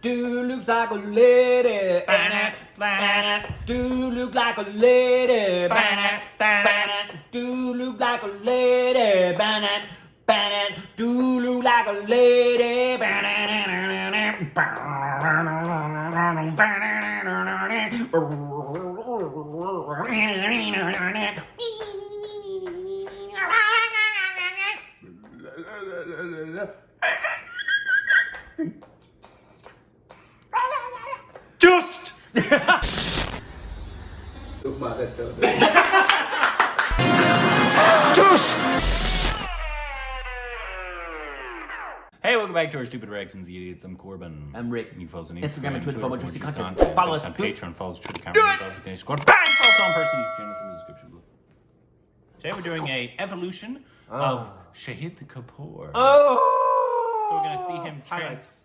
Do looks like a lady. Do look like a lady. Do look like a lady. Do look like a lady. Just! Hey, welcome back to our stupid reactions, you idiots. I'm Corbin. I'm Rick. You follow us on Instagram and Twitter for more juicy content. Follow Follow us us. on Do it. Patreon. Follow us Twitter account. Do it. Follow us Squad. Bang! Follow us on person. Channel from the description below. Today we're doing a evolution of Shahid Kapoor. Oh! So we're gonna see him Highlights.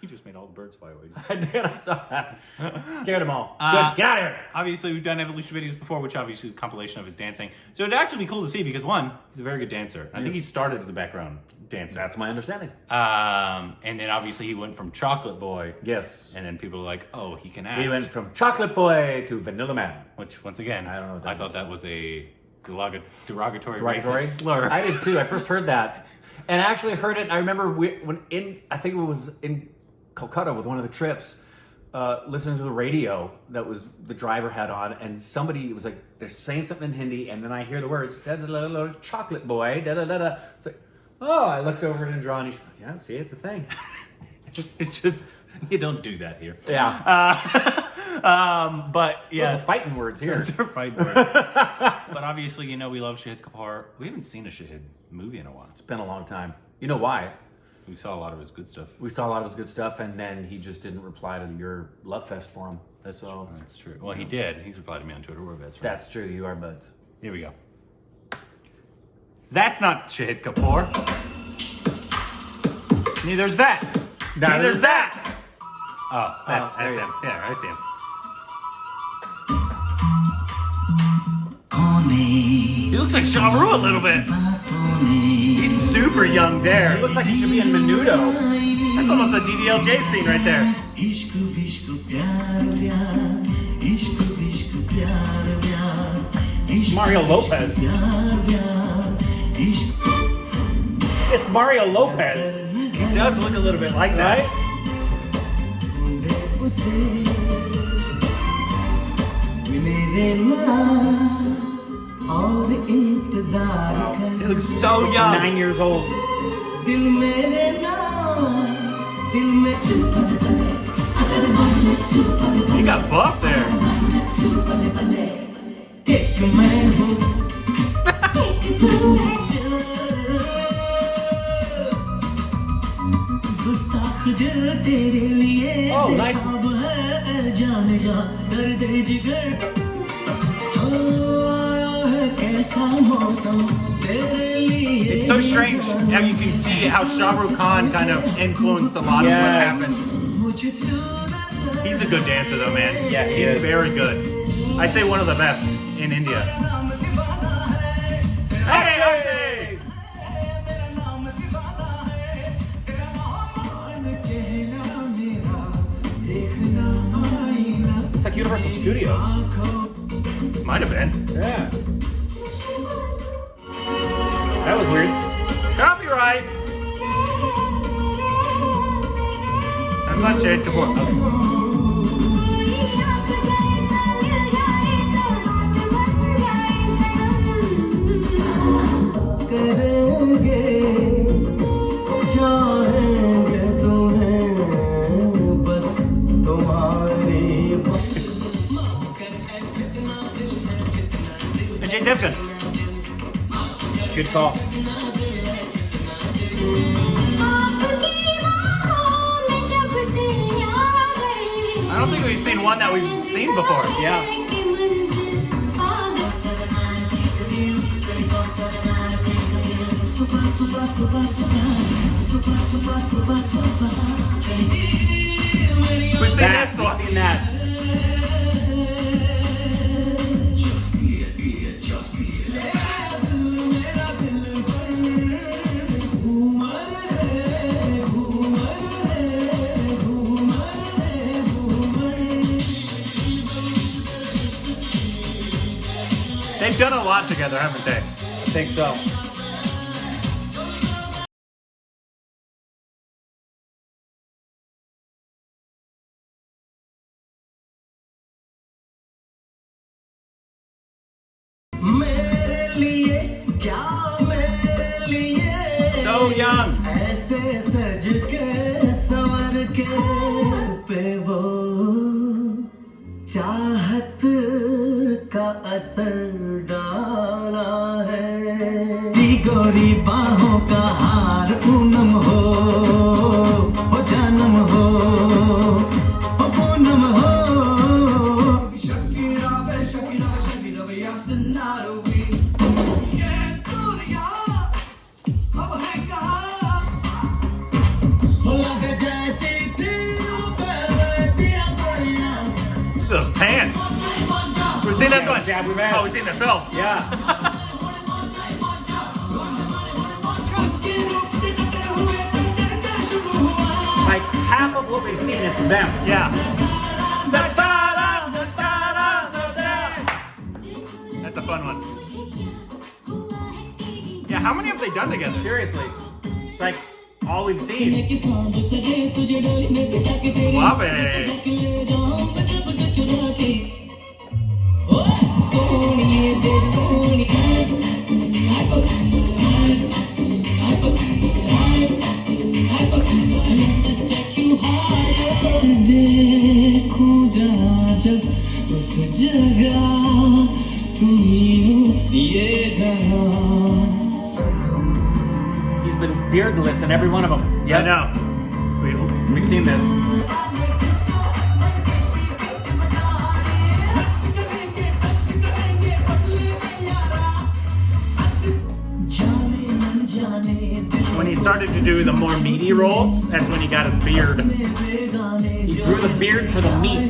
He just made all the birds fly away. I did, I saw that. Scared them all. Good, get out of here. Obviously, we've done evolution videos before, which obviously is a compilation of his dancing. So it'd actually be cool to see because, one, he's a very good dancer. I think he started as a background dancer. That's my understanding. And then obviously he went from Chocolate Boy. Yes. And then people were like, oh, he can act. We went from Chocolate Boy to Vanilla Man. Which, once again, I don't know what that I thought means. that was a derogatory racist slur. I did too. I first heard that. And I actually heard it. I remember I think it was in Calcutta with one of the trips, listening to the radio that was the driver had on, and somebody was like, they're saying something in Hindi, and then I hear the words, da da da da, Chocolate Boy, da da da da. It's like, oh, I looked over at Indra, and he's like, yeah, see, it's a thing. It's just, you don't do that here. Yeah. But yeah. Those are fighting words here. Those are fighting words. But obviously, you know, we love Shahid Kapoor. We haven't seen a Shahid movie in a while. It's been a long time. You know why? We saw a lot of his good stuff. We saw a lot of his good stuff, and then he just didn't reply to your love fest for him. That's true. Well, he did. He's replied to me on Twitter. We're best friends. That's true. You are buds. Here we go. That's not Shahid Kapoor. Neither's that. Neither's that. Oh, that's him. Yeah, I see him. He looks like Sharma a little bit. He's super young there. He looks like he should be in Menudo. That's almost a DDLJ scene right there. Mario Lopez. It's Mario Lopez. He does look a little bit like that. Right? He looks so young. 9 years old. He got buff there. Oh, nice. It's so strange how you can see how Shah Rukh Khan kind of influenced a lot of what happened. He's a good dancer though, man. Yeah, he He's is. very good. I'd say one of the best in India. Hey, Archie! It's like Universal Studios. Might have been. Yeah. That was weird. Copyright! That's not Shahid Kapoor. Ajay Devgan. Good call. I don't think we've seen one that we've seen before. Yeah. We've seen this one. We've seen that. They've done a lot together, haven't they? I think so. So young. ऐसे सज के संवर के पे वो चाहत का असर डाला है गोरी बाहों का हार पूनम हो जन्म हो पूनम हो Those pants. We've seen this one. Yeah, we've had. Oh, we've seen the film. Yeah. Like half of what we've seen, it's them. Yeah. That's a fun one. Yeah, how many have they done together? Seriously. It's like all we've seen. देखूं जहाँ जब उस जगह तुम ही हो ये जहाँ He's been beardless in every one of them. Yeah, I know. We've seen this. When he started to do the more meaty roles, that's when he got his beard. He grew the beard for the meat.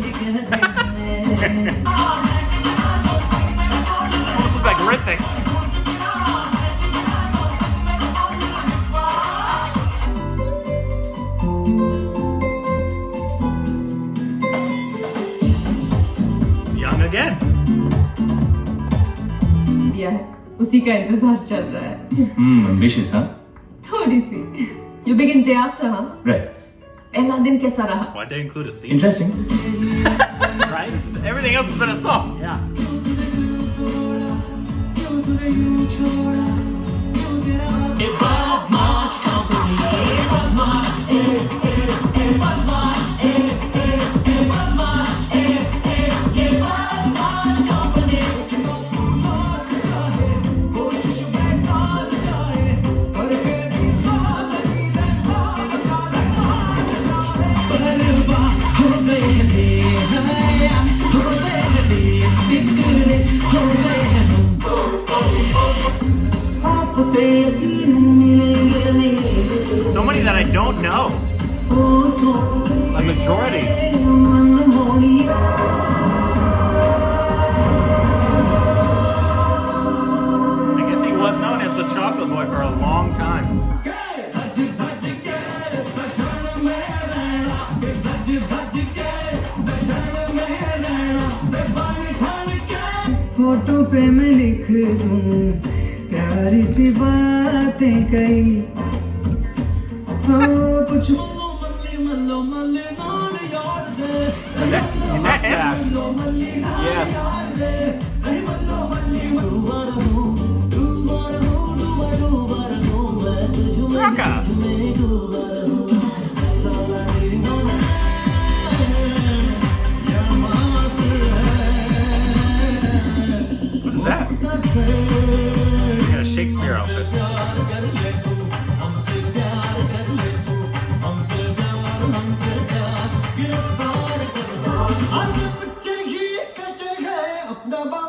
Almost looks like Rithik. Young again. Yeah, उसी का इंतजार चल रहा है. ambitious, huh? थोड़ी सी. You begin day after, huh? Right. पहला दिन कैसा रहा? Why'd they include a scene? Interesting. Right? Everything else has been a song. Yeah. So many that I don't know. A majority. I guess he was known as the Chocolate Boy for a long time. Photo पे मैं लिख दूं प्यारी सी बातें कई कुछ Is that him? Yes. Rocka. What is that? He got a Shakespeare outfit.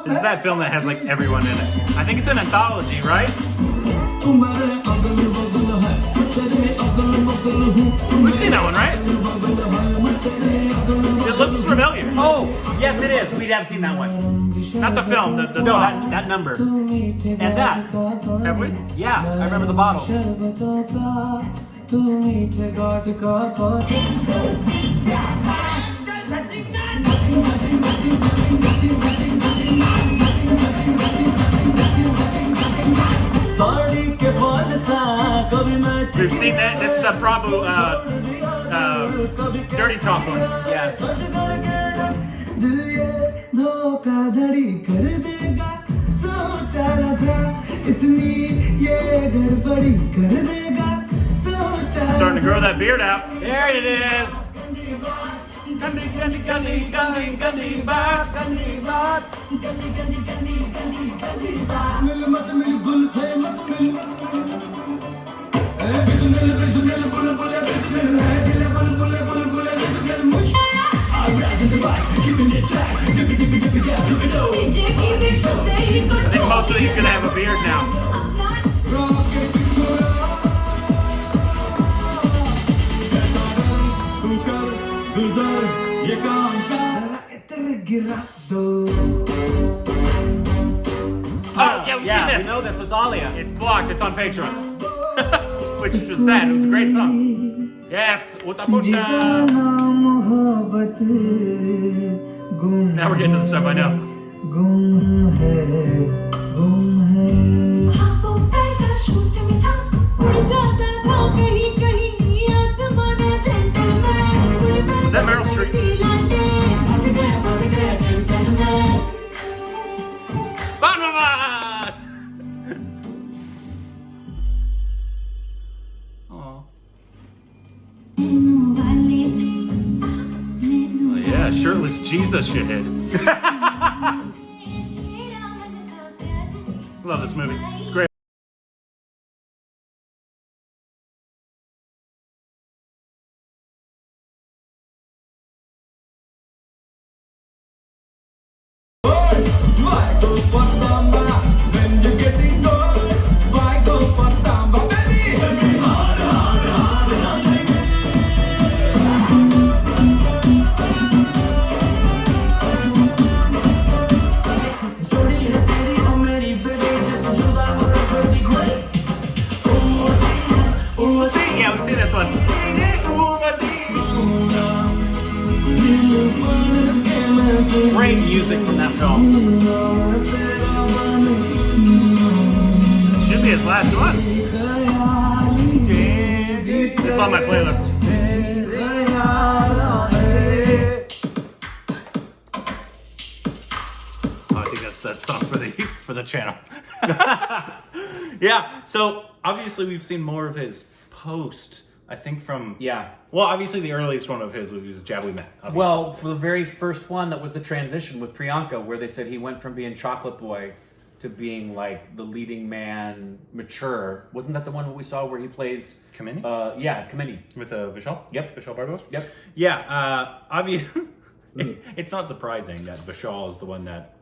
This is that film that has like everyone in it. I think it's an anthology, right? We've seen that one, right? It looks familiar. Oh, yes, it is. We have seen that one. Not the film, the No, song. that number. And that. Have we? Yeah, I remember the bottles. We've seen that. This is the Prabhu Dirty Talk one. Yes. दिल ये धोखाधड़ी कर देगा सोचा न था इतनी ये गड़बड़ी कर देगा सोचा Starting to grow that beard out. There it is. मिल मत मिल गुल थे मत मिल बिस्मिल बिस्मिल बुल बुल बिस्मिल दिल bull bull bull bull Bismil मुझे I think most of these gonna have a beard now. Oh, yeah, we've seen We this. know this with Dahlia. It's blocked. It's on Patreon. Which was sad. It was a great song. Yes. Uta Puta. Now we're getting to the stuff I know. Was that Meryl Streep? Banana! Aw. Oh yeah, shirtless Jesus Shahid. Love this movie. It's great. Yeah, we've seen this one. Great music from that film. Should be his last one. It's on my playlist. Oh, I think that's that song for the channel. Yeah. So obviously we've seen more of his post. I think from Well, obviously the earliest one of his was Jab We Met. Obviously. Well, for the very first one, that was the transition with Priyanka, where they said he went from being Chocolate Boy to being like the leading man, mature. Wasn't that the one we saw where he plays Kamini? Yeah, Kamini. With Vishal? Yep. Vishal Bardot? Yep. Yeah, obviously, it's not surprising that Vishal is the one that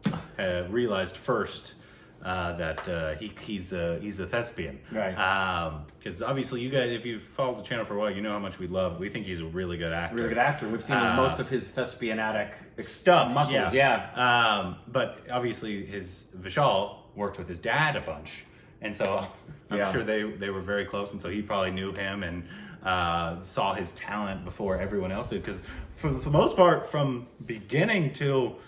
realized first that he's a thespian. Right. Because obviously you guys, if you've followed the channel for a while, you know how much we love. We think he's a really good actor. Really good actor. We've seen most of his thespianatic Stuff. muscles. Yeah. But obviously his Vishal worked with his dad a bunch. And so I'm sure they were very close. And so he probably knew him and saw his talent before everyone else did. Because for the most part, from beginning till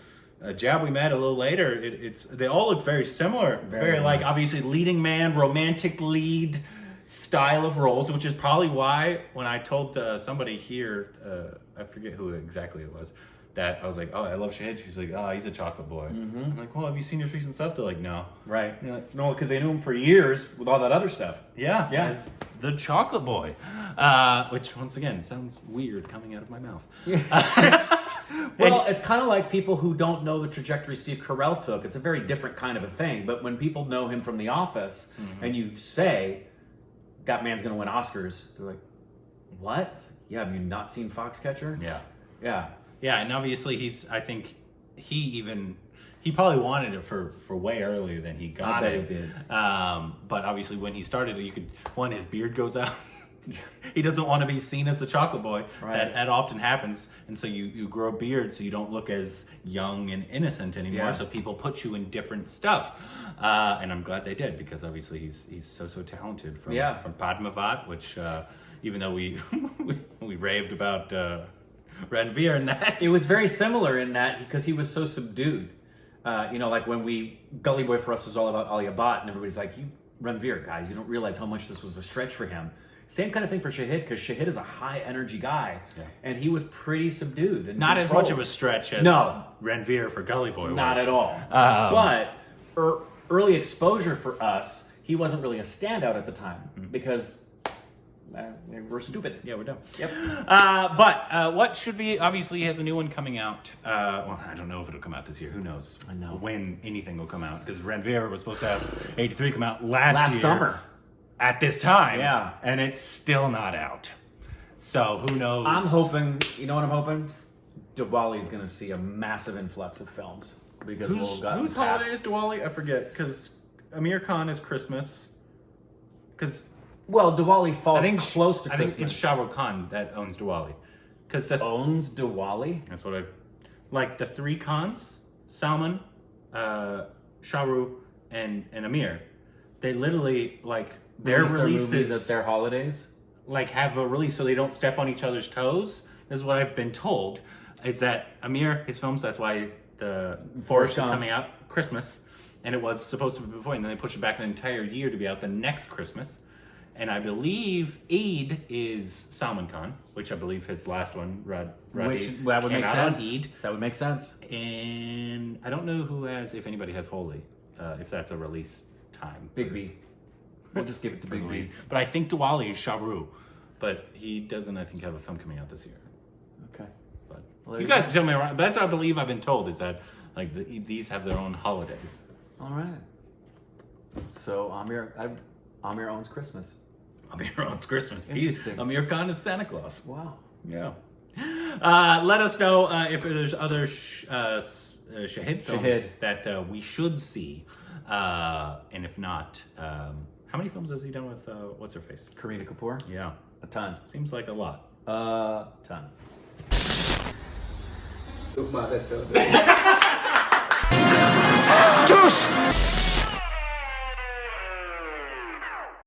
Jab We Met a little later, they all look very similar. Very like, much. obviously, leading man, romantic lead style of roles, which is probably why when I told somebody here, I forget who exactly it was, that I was like, oh, I love Shahid. She's like, oh, he's a chocolate boy. Mm-hmm. I'm like, well, have you seen his recent stuff? They're like, no. Right. And you're like, No, because they knew him for years with all that other stuff. yeah, Yeah. as the chocolate boy. Which, once again, sounds weird coming out of my mouth. Well, it's kind of like people who don't know the trajectory Steve Carell took. It's a very different kind of a thing. But when people know him from The Office, and you say, that man's going to win Oscars, they're like, what? It's like, yeah, have you not seen Foxcatcher? Yeah. Yeah. Yeah, and obviously I think he probably wanted it for way earlier than he got bet it. he did. But obviously when he started, his beard goes out. He doesn't want to be seen as the chocolate boy. Right. That often happens. And so you grow a beard so you don't look as young and innocent anymore. Yeah. So people put you in different stuff. And I'm glad they did, because obviously he's so talented from Padmavat, which even though we raved about Ranveer and that. It was very similar in that because he was so subdued. Like when Gully Boy for us was all about Alia Bhatt, and everybody's like, Ranveer, guys. You don't realize how much this was a stretch for him. Same kind of thing for Shahid, because Shahid is a high energy guy, and he was pretty subdued and not controlled. as much of a stretch as Ranveer for Gully Boy was. Not at all. But early exposure for us, he wasn't really a standout at the time because we're stupid. Yeah, we're dumb. Yep. But what should be, obviously he has a new one coming out. Well, I don't know if it'll come out this year. Who knows? I know. When anything will come out. Because Ranveer was supposed to have 83 come out last year. Summer. At this time. Yeah. And it's still not out. So who knows? I'm hoping, you know what I'm hoping? Diwali's going to see a massive influx of films. Because we'll have gotten whose past. holiday is Diwali? I forget. Because Amir Khan is Christmas. Because Well, Diwali falls close to I Christmas. think it's Shah Rukh Khan that owns Diwali. Because owns Diwali? That's what I've... Like the three Khans, Salman, Shah Rukh, and Amir, they literally, like, their releases... movies at their holidays? Like, have a release so they don't step on each other's toes. This is what I've been told. Is that Amir, his films, that's why the Forest is coming out Christmas. And it was supposed to be before, and then they pushed it back an entire year to be out the next Christmas. And I believe Eid is Salman Khan, which I believe his last one, that would make sense. Eid. That would make sense. And I don't know who has, if anybody has Holy, if that's a release time. Big B. We'll just give it to Big B. But I think Diwali is Shah Rukh. But he doesn't, I think, have a film coming out this year. Okay. But well, you guys can tell me around. That's what I believe I've been told, is that like these have their own holidays. All right. So Amir owns Christmas. Amir owns Christmas. Interesting. Amir Khan is Santa Claus. Wow. Yeah. Let us know if there's other Shahid films that we should see. And if not, how many films has he done with what's her face? Kareena Kapoor? Yeah. A ton. Seems like a lot. Ton. Juice!